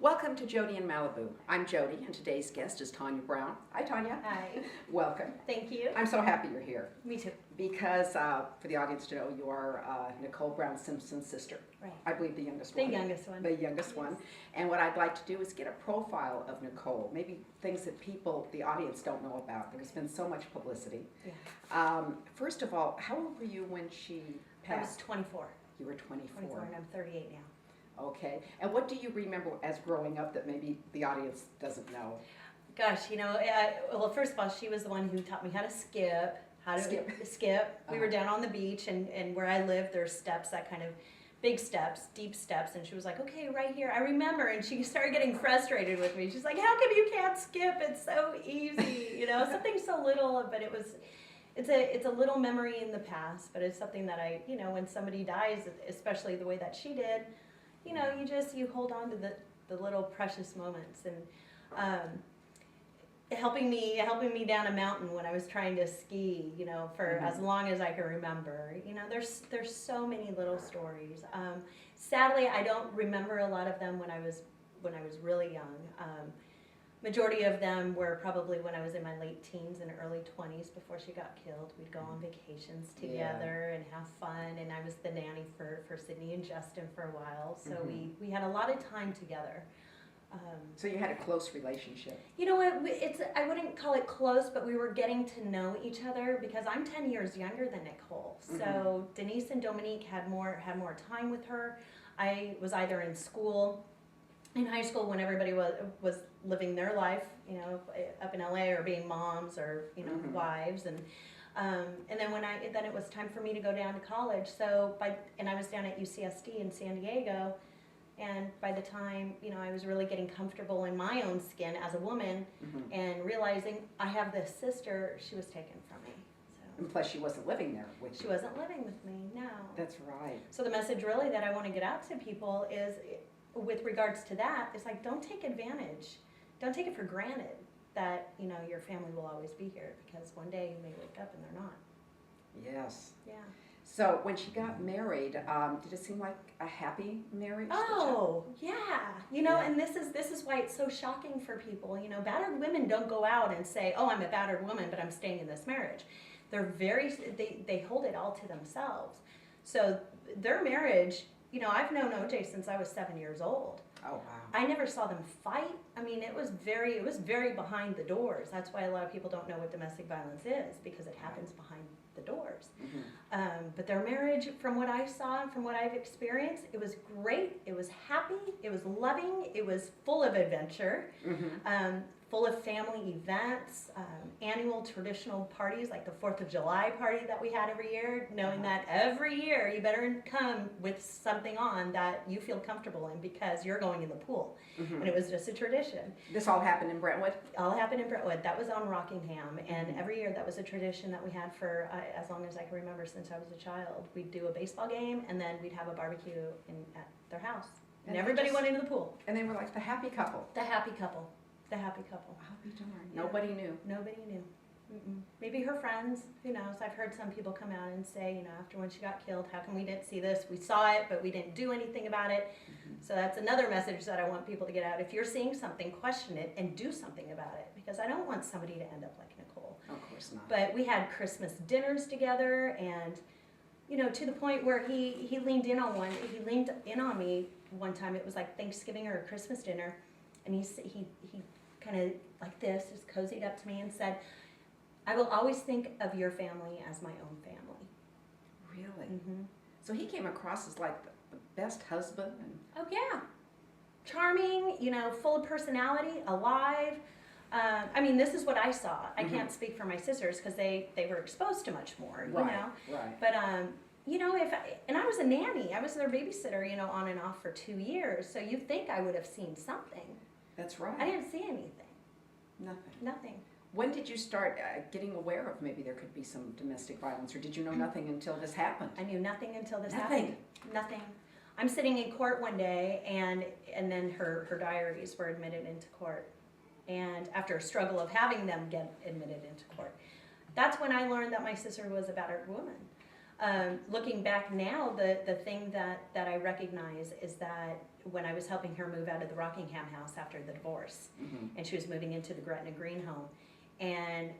Welcome to Jodie in Malibu. I'm Jodie, and today's guest is Tanya Brown. Hi, Tanya. Hi. Welcome. Thank you. I'm so happy you're here. Me too. Because, for the audience to know, you are Nicole Brown Simpson's sister. Right. I believe the youngest The one. youngest one. The youngest one. And what I'd like to do is get a profile of Nicole, maybe things that people, the audience, don't know about. There's been so much publicity. Yeah. First of all, how old were you when she I was passed? 24. You were 24. 24 and I'm 38 now. Okay. And what do you remember as growing up that maybe the audience doesn't know? Gosh, well, first of all, she was the one who taught me how to skip. Skip. We were down on the beach, and where I lived, there's steps, that kind of big steps, deep steps, and she was like, okay, right here. I remember, and she started getting frustrated with me. She's like, how come you can't skip? It's so easy, something so little, but it's a little memory in the past, but it's something that when somebody dies, especially the way that she did, you hold on to the little precious moments, and helping me down a mountain when I was trying to ski, for as long as I can remember. There's so many little stories. Sadly, I don't remember a lot of them when I was really young. Majority of them were probably when I was in my late teens and early 20s before she got killed. We'd go on vacations together and have fun, and I was the nanny for Sydney and Justin for a while, so we had a lot of time together. So you had a close relationship. You know what, I wouldn't call it close, but we were getting to know each other because I'm 10 years younger than Nicole. So Denise and Dominique had more time with her. I was either in school, in high school when everybody was living their life, up in LA, or being moms, or wives, and then it was time for me to go down to college. And I was down at UCSD in San Diego, and by the time I was really getting comfortable in my own skin as a woman, and realizing I have this sister, she was taken from me. And plus, she wasn't living there with you. She wasn't living with me. No. That's right. So the message really that I want to get out to people is, with regards to that, it's like, don't take advantage. Don't take it for granted that, your family will always be here, because one day you may wake up and they're not. Yes. Yeah. So when she got married, did it seem like a happy marriage? Oh, yeah. And this is why it's so shocking for people. Battered women don't go out and say, oh, I'm a battered woman, but I'm staying in this marriage. They hold it all to themselves. So their marriage, I've known OJ since I was 7 years old. Oh, wow. I never saw them fight. I mean, it was very behind the doors. That's why a lot of people don't know what domestic violence is, because it happens behind the doors. But their marriage, from what I saw and from what I've experienced, it was great. It was happy. It was loving. It was full of adventure. Full of family events, annual traditional parties like the 4th of July party that we had every year, knowing that every year you better come with something on that you feel comfortable in, because you're going in the pool. And it was just a tradition. This all happened in Brentwood? All happened in Brentwood. That was on Rockingham, and every year that was a tradition that we had for as long as I can remember, since I was a child. We'd do a baseball game, and then we'd have a barbecue at their house. And everybody went into the pool. And they were like the happy couple. The happy couple. The happy couple. I'll be darned. Yeah. Nobody knew. Nobody knew. Maybe her friends, who knows. I've heard some people come out and say, after when she got killed, how come we didn't see this? We saw it, but we didn't do anything about it. So that's another message that I want people to get out. If you're seeing something, question it and do something about it, because I don't want somebody to end up like Nicole. Of course not. But we had Christmas dinners together, and to the point where he leaned in on me one time. It was like Thanksgiving or a Christmas dinner, and he kind of like this, just cozied up to me and said, I will always think of your family as my own family. Really? So he came across as like the best husband? Oh, yeah. Charming, full of personality, alive. I mean, this is what I saw. I can't speak for my sisters, because they were exposed to much more, Right. But, and I was a nanny. I was their babysitter, on and off for 2 years. So you'd think I would have seen something. That's right. I didn't see anything. Nothing. When did you start getting aware of maybe there could be some domestic violence, or did you know nothing until this happened? I knew nothing until this happened. Nothing. I'm sitting in court one day, and then her diaries were admitted into court. And after a struggle of having them get admitted into court, that's when I learned that my sister was a battered woman. Looking back now, the thing that I recognize is that when I was helping her move out of the Rockingham house after the divorce, and she was moving into the Gretna Green home, and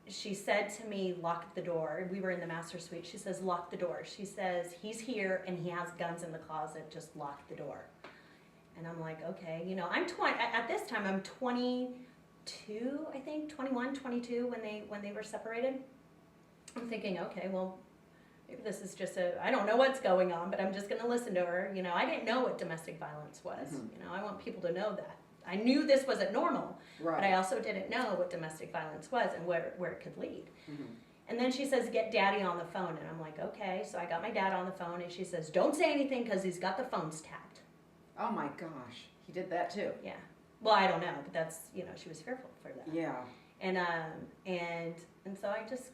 she said to me, lock the door. We were in the master suite. She says, lock the door. She says, he's here and he has guns in the closet. Just lock the door. And I'm like, okay, you know, I'm 20, at this time I'm 22, I think, 21, 22 when they were separated. I'm thinking, okay, well, maybe this is just I don't know what's going on, but I'm just gonna listen to her. You know, I didn't know what domestic violence was. You know, I want people to know that. I knew this wasn't normal, but I also didn't know what domestic violence was and where it could lead. And then she says, get daddy on the phone. And I'm like, okay. So I got my dad on the phone, and she says, don't say anything because he's got the phones tapped. Oh my gosh, he did that too. Yeah. Well, I don't know, but that's, you know, she was fearful for that. Yeah. And so I just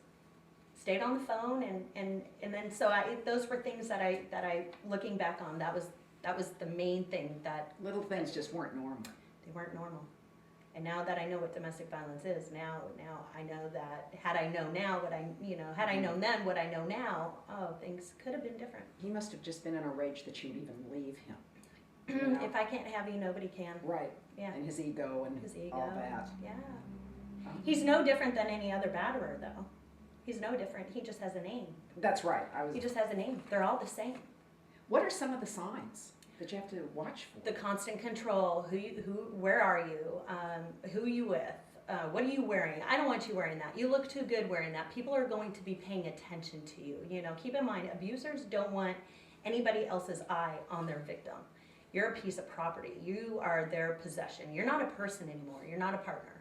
stayed on the phone, and then so those were things that I looking back on, that was the main thing, that Little things just weren't normal. they weren't normal. And now that I know what domestic violence is, now I know that had I known now what had I known then what I know now, oh, things could have been different. He must have just been in a rage that you'd even leave him. You know? If I can't have you, nobody can. Right. Yeah. And his ego and all that. Yeah. He's no different than any other batterer, though. He's no different. He just has a name. That's right. He just has a name. They're all the same. What are some of the signs that you have to watch for? The constant control. Where are you? Who are you with? What are you wearing? I don't want you wearing that. You look too good wearing that. People are going to be paying attention to you. You know, keep in mind, abusers don't want anybody else's eye on their victim. You're a piece of property. You are their possession. You're not a person anymore. You're not a partner.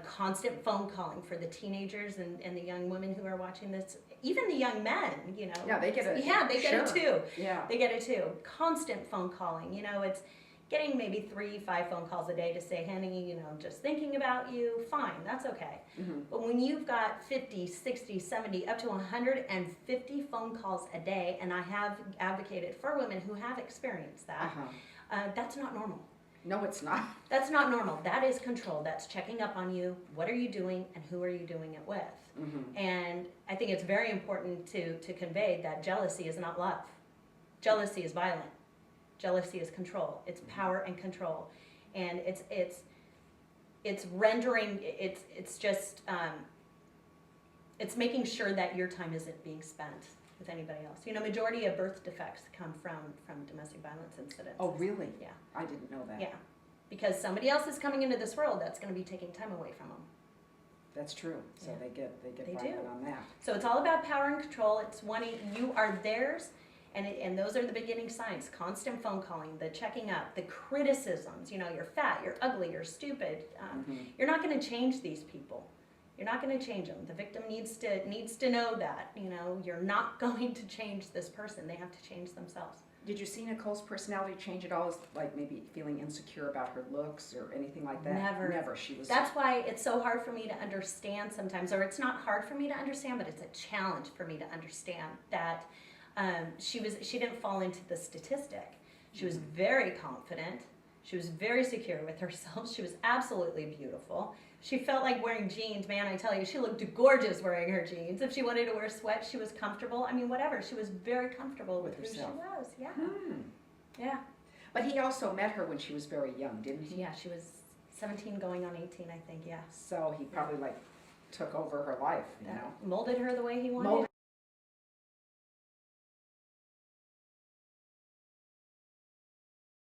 Constant phone calling for the teenagers and the young women who are watching this. Even the young men, you know. Yeah, they get it. Yeah, they get it too. Yeah. They get it too. Constant phone calling. You know, it's getting maybe 3-5 phone calls a day to say, honey, you know, I'm just thinking about you. Fine, that's okay. But when you've got 50, 60, 70, up to 150 phone calls a day, and I have advocated for women who have experienced that, that's not normal. No, it's not. That's not normal. That is control. That's checking up on you. What are you doing, and who are you doing it with? And I think it's very important to convey that jealousy is not love. Jealousy is violent. Jealousy is control. It's power and control, and it's rendering. It's just it's making sure that your time isn't being spent with anybody else. You know, majority of birth defects come from domestic violence incidents. Oh, really? Yeah. I didn't know that. Yeah, because somebody else is coming into this world that's going to be taking time away from them. That's true. So Yeah. they violent on that. So it's all about power and control. It's wanting, you are theirs, and those are the beginning signs. Constant phone calling, the checking up, the criticisms. You know, you're fat, you're ugly, you're stupid. You're not going to change these people. You're not going to change them. The victim needs to know that. You know, you're not going to change this person. They have to change themselves. Did you see Nicole's personality change at all? As, like maybe feeling insecure about her looks or anything like that? Never. Never. She was. That's why it's so hard for me to understand sometimes, or it's not hard for me to understand, but it's a challenge for me to understand that she didn't fall into the statistic. She was very confident. She was very secure with herself. She was absolutely beautiful. She felt like wearing jeans. Man, I tell you, she looked gorgeous wearing her jeans. If she wanted to wear sweats, she was comfortable. I mean, whatever. She was very comfortable with who she was. Yeah. Yeah. But he also met her when she was very young, didn't he? Yeah, she was 17 going on 18, I think, yeah. So he probably like took over her life, you know? Molded her the way he wanted.